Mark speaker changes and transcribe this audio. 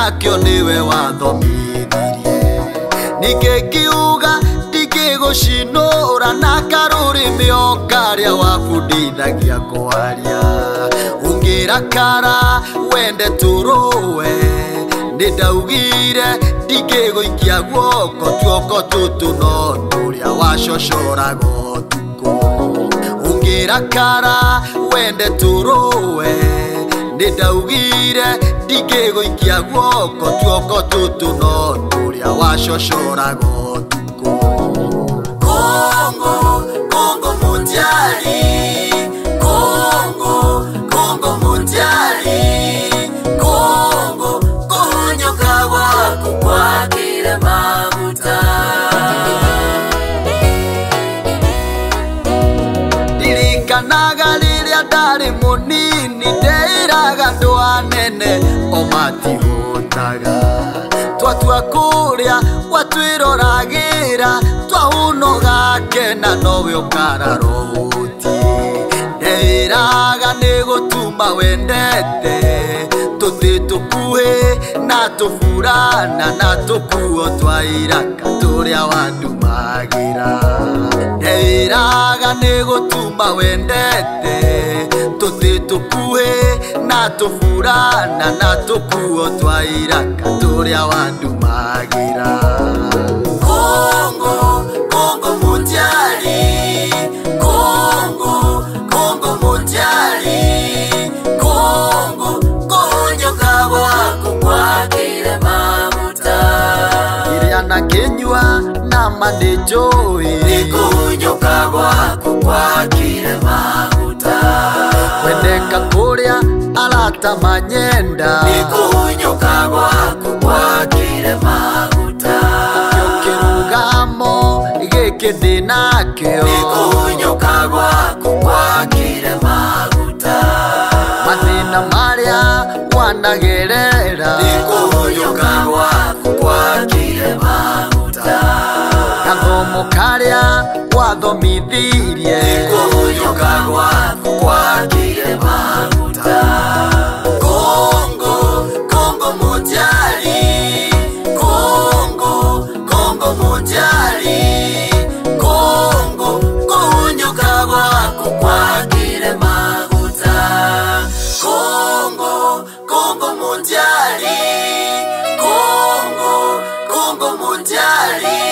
Speaker 1: nakio niwe wathomithirie nikikiuga ndikigushinura na karurimi okaria wabundithagia kwaria ungira kara wende turuwe nindaugire ndikiguikia guoko tuoko tutu no turia wacocora ungira kara wende turuwe nindaugire ndikiguikia guoko tuoko tutu no turia wacocora Kongo, Kongo mundiali Kongo, Kongo mundiali Kongo, kunyoka wako kwa kile maguta Dirikanaga liria ndari munini ndeiraga ndwanene omatihotaga twatua kuria watwiroragira twahunoga kena nowe ukararohutie ndeiraga nigutuma wendete tuti tukuhe na tufurana na tukuo twairaka turia wandumagira ndeiraga nigutuma wendete tuti tukuhe na tufurana na tukuo twairaka turia wandumagira Kongo, Kongo mundiali Kongo, Kongo mundiali Kongo, kunyoka wako kwa kile maguta Iriana kenywa na mandejoi Nikunyoka wako kwa kile maguta Wendeka kuria alata manyenda Nikunyoka wako kwa kile maguta Ukirugamo igeke nakio Nikunyoka wako kwa kile maguta Mathina maria wanagerera Nikunyoka wako kwa kile maguta Gathomo karia wathomithirie Nikunyoka wako kwa kile maguta Kongo, Kongo mundiali Kongo, Kongo mundiali Kongo, kunyoka wako kwa kile maguta Kongo, Kongo mundiali Kongo, Kongo mundiali